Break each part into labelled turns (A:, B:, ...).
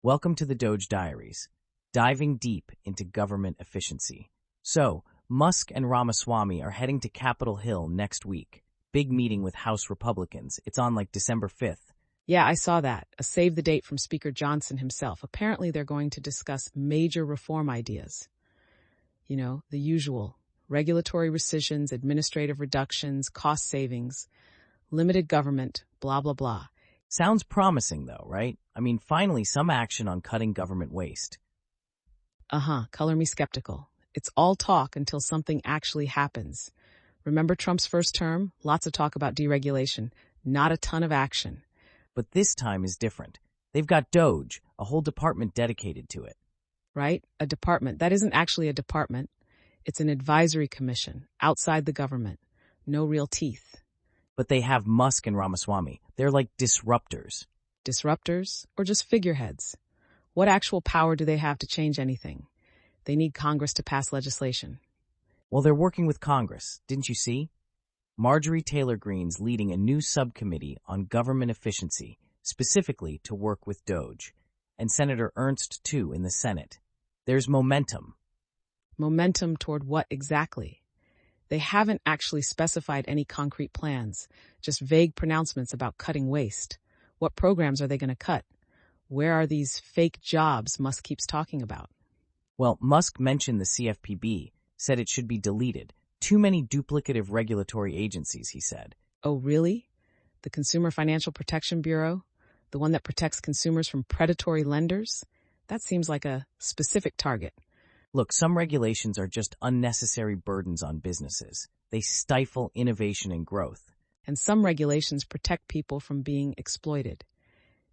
A: Welcome to the DOGE Diaries, diving deep into government efficiency. So, Musk and Ramaswamy are heading to Capitol Hill next week. Big meeting with House Republicans. It's on like December 5th.
B: Yeah, I saw that. A save the date from Speaker Johnson himself. Apparently they're going to discuss major reform ideas. You know, the usual. Regulatory rescissions, administrative reductions, cost savings, limited government, blah, blah, blah.
A: Sounds promising though, right? I mean, finally some action on cutting government waste.
B: Color me skeptical. It's all talk until something actually happens. Remember Trump's first term? Lots of talk about deregulation, not a ton of action.
A: But this time is different. They've got DOGE, a whole department dedicated to it.
B: Right? A department. That isn't actually a department. It's an advisory commission, outside the government. No real teeth.
A: But they have Musk and Ramaswamy. They're like disruptors.
B: Disruptors? Or just figureheads? What actual power do they have to change anything? They need Congress to pass legislation.
A: Well, they're working with Congress, didn't you see? Marjorie Taylor Greene's leading a new subcommittee on government efficiency, specifically to work with DOGE, and Senator Ernst, too, in the Senate. There's momentum.
B: Momentum toward what exactly? They haven't actually specified any concrete plans, just vague pronouncements about cutting waste. What programs are they going to cut? Where are these fake jobs Musk keeps talking about?
A: Well, Musk mentioned the CFPB, said it should be deleted. Too many duplicative regulatory agencies, he said.
B: Oh, really? The Consumer Financial Protection Bureau? The one that protects consumers from predatory lenders? That seems like a specific target.
A: Look, some regulations are just unnecessary burdens on businesses. They stifle innovation and growth.
B: And some regulations protect people from being exploited.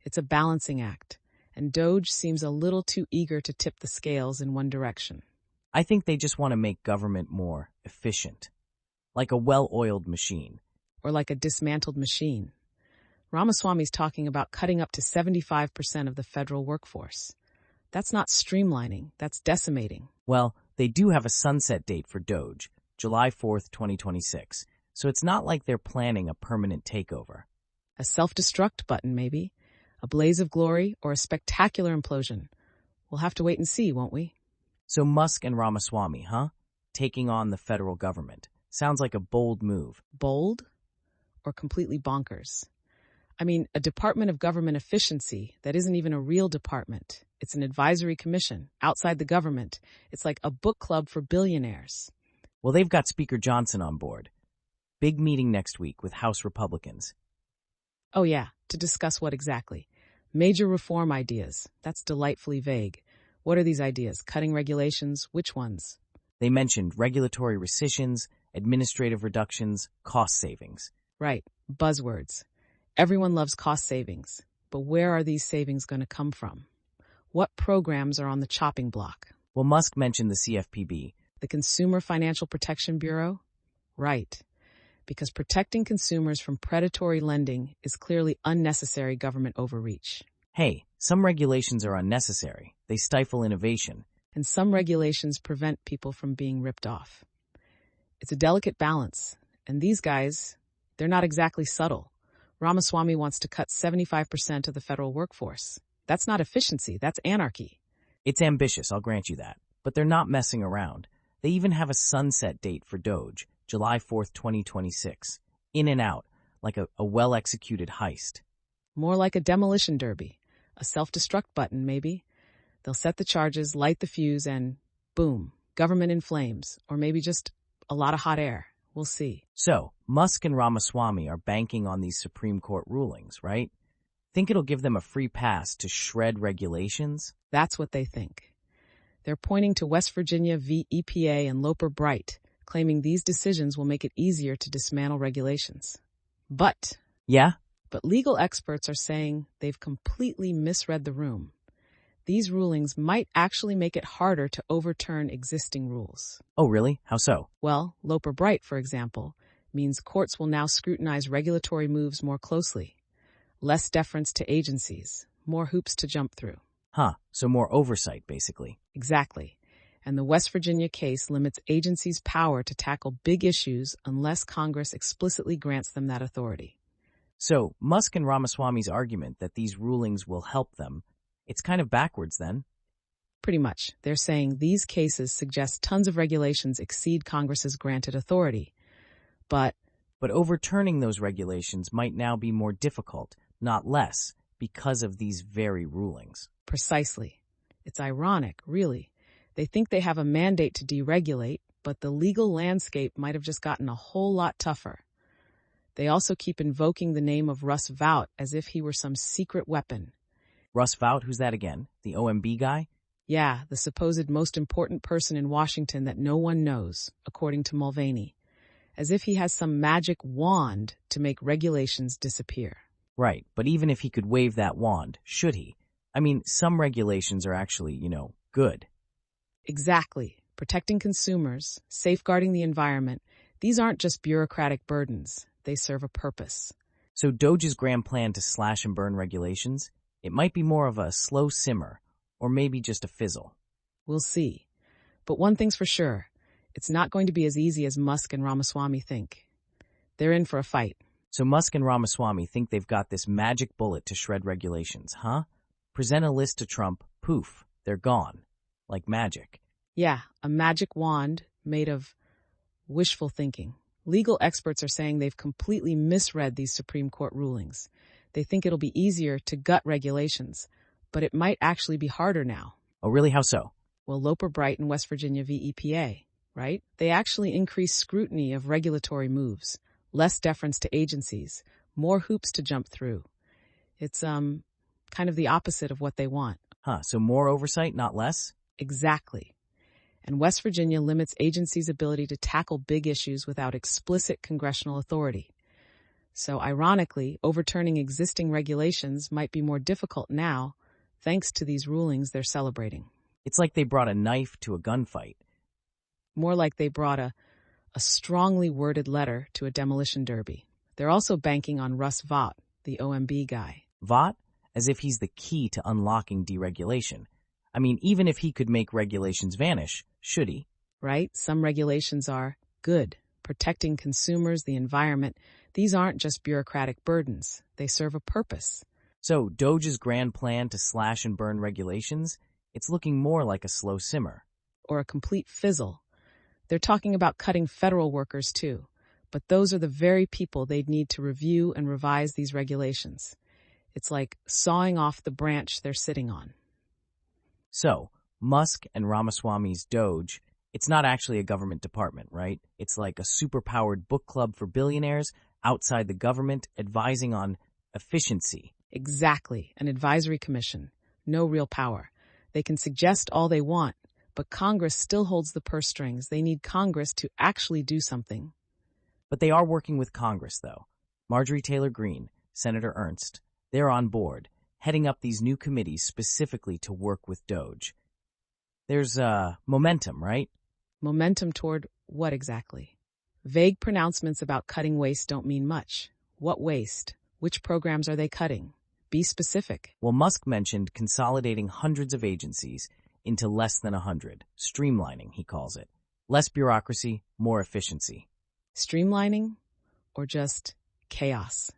B: It's a balancing act, and DOGE seems a little too eager to tip the scales in one direction.
A: I think they just want to make government more efficient, like a well-oiled machine.
B: Or like a dismantled machine. Ramaswamy's talking about cutting up to 75% of the federal workforce. That's not streamlining, that's decimating.
A: Well, they do have a sunset date for DOGE, July 4th, 2026, so it's not like they're planning a permanent takeover.
B: A self-destruct button, maybe. A blaze of glory or a spectacular implosion. We'll have to wait and see, won't we?
A: So Musk and Ramaswamy, huh? Taking on the federal government. Sounds like a bold move.
B: Bold? Or completely bonkers? I mean, a Department of Government Efficiency that isn't even a real department. It's an advisory commission, outside the government. It's like a book club for billionaires.
A: Well, they've got Speaker Johnson on board. Big meeting next week with House Republicans.
B: Oh yeah, to discuss what exactly? Major reform ideas. That's delightfully vague. What are these ideas? Cutting regulations? Which ones?
A: They mentioned regulatory rescissions, administrative reductions, cost savings.
B: Right, buzzwords. Everyone loves cost savings, but where are these savings going to come from? What programs are on the chopping block?
A: Well, Musk mentioned the CFPB.
B: The Consumer Financial Protection Bureau? Right, because protecting consumers from predatory lending is clearly unnecessary government overreach.
A: Hey, some regulations are unnecessary. They stifle innovation.
B: And some regulations prevent people from being ripped off. It's a delicate balance, and these guys, they're not exactly subtle. Ramaswamy wants to cut 75% of the federal workforce. That's not efficiency, that's anarchy.
A: It's ambitious, I'll grant you that. But they're not messing around. They even have a sunset date for DOGE, July 4th, 2026. In and out, like a well-executed heist.
B: More like a demolition derby. A self-destruct button, maybe. They'll set the charges, light the fuse, and boom, government in flames. Or maybe just a lot of hot air. We'll see.
A: So, Musk and Ramaswamy are banking on these Supreme Court rulings, right? Think it'll give them a free pass to shred regulations?
B: That's what they think. They're pointing to West Virginia v. EPA and Loper Bright, claiming these decisions will make it easier to dismantle regulations. But legal experts are saying they've completely misread the room. These rulings might actually make it harder to overturn existing rules.
A: Oh, really? How so?
B: Well, Loper Bright, for example, means courts will now scrutinize regulatory moves more closely. Less deference to agencies, more hoops to jump through.
A: So more oversight, basically.
B: Exactly. And the West Virginia case limits agencies' power to tackle big issues unless Congress explicitly grants them that authority.
A: So, Musk and Ramaswamy's argument that these rulings will help them It's kind of backwards then.
B: Pretty much. They're saying these cases suggest tons of regulations exceed Congress's granted authority. But
A: overturning those regulations might now be more difficult, not less, because of these very rulings.
B: precisely. It's ironic, really. They think they have a mandate to deregulate, but the legal landscape might have just gotten a whole lot tougher. They also keep invoking the name of Russ Vought as if he were some secret weapon.
A: Russ Vought, who's that again? The OMB guy?
B: Yeah, the supposed most important person in Washington that no one knows, according to Mulvaney. As if he has some magic wand to make regulations disappear.
A: Right, but even if he could wave that wand, should he? I mean, some regulations are actually, good.
B: Exactly. Protecting consumers, safeguarding the environment, these aren't just bureaucratic burdens. They serve a purpose.
A: So DOGE's grand plan to slash and burn regulations, it might be more of a slow simmer, or maybe just a fizzle.
B: We'll see. But one thing's for sure, it's not going to be as easy as Musk and Ramaswamy think. They're in for a fight.
A: So Musk and Ramaswamy think they've got this magic bullet to shred regulations, huh? Present a list to Trump, poof, they're gone. Like magic.
B: Yeah, a magic wand made of wishful thinking. Legal experts are saying they've completely misread these Supreme Court rulings. They think it'll be easier to gut regulations, but it might actually be harder now.
A: Oh, really? How so?
B: Well, Loper-Bright in West Virginia v. EPA, right? They actually increase scrutiny of regulatory moves, less deference to agencies, more hoops to jump through. It's, kind of the opposite of what they want.
A: Huh, so more oversight, not less?
B: Exactly. And West Virginia limits agencies' ability to tackle big issues without explicit congressional authority. So, ironically, overturning existing regulations might be more difficult now, thanks to these rulings they're celebrating.
A: It's like they brought a knife to a gunfight.
B: More like they brought a strongly worded letter to a demolition derby. They're also banking on Russ Vought, the OMB guy.
A: Vought? As if he's the key to unlocking deregulation. I mean, even if he could make regulations vanish, should he?
B: Right? Some regulations are good, protecting consumers, the environment. These aren't just bureaucratic burdens. They serve a purpose.
A: So, DOGE's grand plan to slash and burn regulations, it's looking more like a slow simmer.
B: Or a complete fizzle. They're talking about cutting federal workers too, but those are the very people they'd need to review and revise these regulations. It's like sawing off the branch they're sitting on.
A: So, Musk and Ramaswamy's DOGE, it's not actually a government department, right? It's like a superpowered book club for billionaires outside the government advising on efficiency.
B: Exactly, an advisory commission. No real power. They can suggest all they want, but Congress still holds the purse strings. They need Congress to actually do something.
A: But they are working with Congress, though. Marjorie Taylor Greene, Senator Ernst, they're on board, heading up these new committees specifically to work with DOGE. There's momentum, right?
B: Momentum toward what exactly? Vague pronouncements about cutting waste don't mean much. What waste? Which programs are they cutting? Be specific.
A: Well, Musk mentioned consolidating hundreds of agencies into less than 100. Streamlining, he calls it. Less bureaucracy, more efficiency.
B: Streamlining? Or just chaos?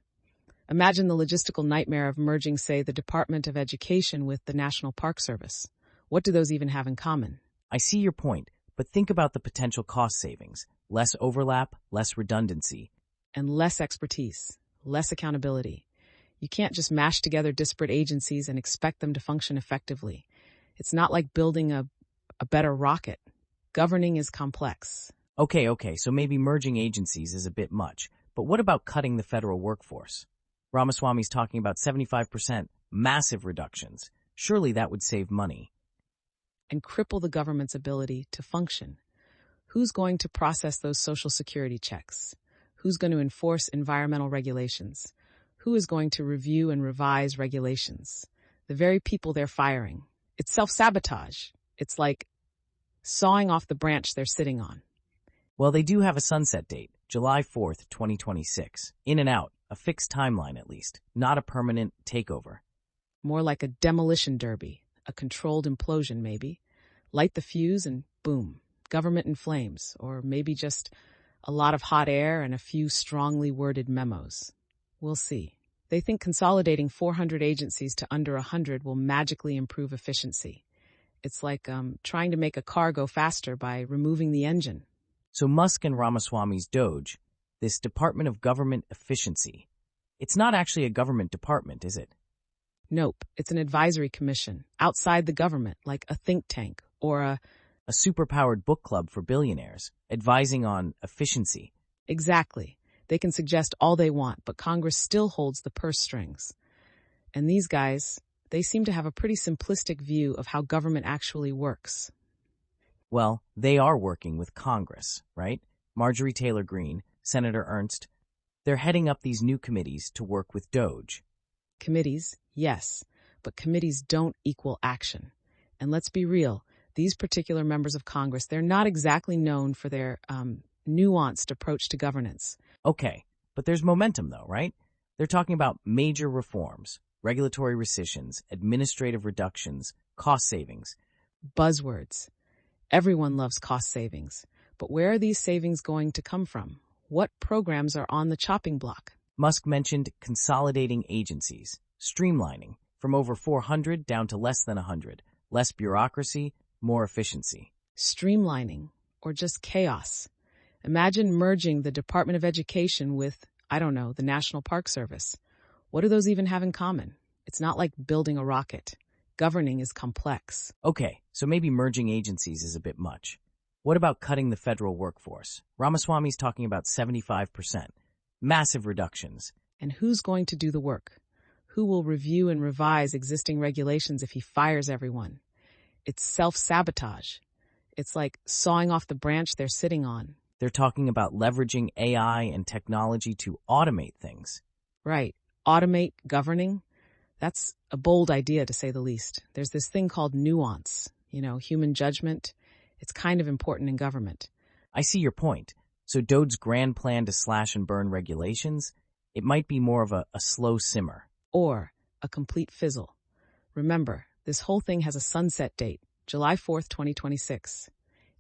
B: Imagine the logistical nightmare of merging, say, the Department of Education with the National Park Service. What do those even have in common?
A: I see your point, but think about the potential cost savings. Less overlap, less redundancy.
B: And less expertise, less accountability. You can't just mash together disparate agencies and expect them to function effectively. It's not like building a better rocket. Governing is complex.
A: Okay, so maybe merging agencies is a bit much, but what about cutting the federal workforce? Ramaswamy's talking about 75%, massive reductions. Surely that would save money.
B: And cripple the government's ability to function. Who's going to process those Social Security checks? Who's going to enforce environmental regulations? Who is going to review and revise regulations? The very people they're firing. It's self-sabotage. It's like sawing off the branch they're sitting on.
A: Well, they do have a sunset date, July 4th, 2026. In and out, a fixed timeline at least, not a permanent takeover.
B: More like a demolition derby, a controlled implosion maybe. Light the fuse and boom, government in flames, or maybe just a lot of hot air and a few strongly worded memos. We'll see. They think consolidating 400 agencies to under 100 will magically improve efficiency. It's like trying to make a car go faster by removing the engine.
A: So Musk and Ramaswamy's DOGE, this Department of Government Efficiency, it's not actually a government department, is it?
B: Nope, it's an advisory commission, outside the government, like a think tank or
A: a superpowered book club for billionaires, advising on efficiency.
B: Exactly. They can suggest all they want, but Congress still holds the purse strings. And these guys, they seem to have a pretty simplistic view of how government actually works.
A: Well, they are working with Congress, right? Marjorie Taylor Greene, Senator Ernst, they're heading up these new committees to work with DOGE.
B: Committees, yes, but committees don't equal action. And let's be real, these particular members of Congress, they're not exactly known for their nuanced approach to governance.
A: Okay, but there's momentum though, right? They're talking about major reforms, regulatory rescissions, administrative reductions, cost savings.
B: Buzzwords. Everyone loves cost savings, but where are these savings going to come from? What programs are on the chopping block?
A: Musk mentioned consolidating agencies, streamlining from over 400 down to less than 100, less bureaucracy, more efficiency.
B: Streamlining, or just chaos. Imagine merging the Department of Education with, I don't know, the National Park Service. What do those even have in common? It's not like building a rocket. Governing is complex.
A: Okay, so maybe merging agencies is a bit much. What about cutting the federal workforce? Ramaswamy's talking about 75%. Massive reductions.
B: And who's going to do the work? Who will review and revise existing regulations if he fires everyone? It's self-sabotage. It's like sawing off the branch they're sitting on.
A: They're talking about leveraging AI and technology to automate things.
B: Right. Automate governing? That's a bold idea, to say the least. There's this thing called nuance, human judgment. It's kind of important in government.
A: I see your point. So DOGE's grand plan to slash and burn regulations, it might be more of a slow simmer.
B: Or a complete fizzle. Remember, this whole thing has a sunset date, July 4th, 2026.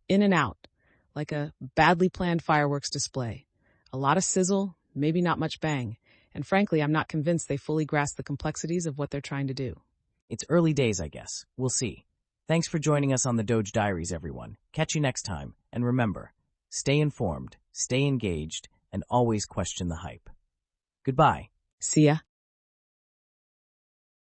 B: In and out, like a badly planned fireworks display. A lot of sizzle, maybe not much bang. And frankly, I'm not convinced they fully grasp the complexities of what they're trying to do.
A: It's early days, I guess. We'll see. Thanks for joining us on the DOGE Diaries, everyone. Catch you next time. And remember, stay informed, stay engaged, and always question the hype. Goodbye.
B: See ya.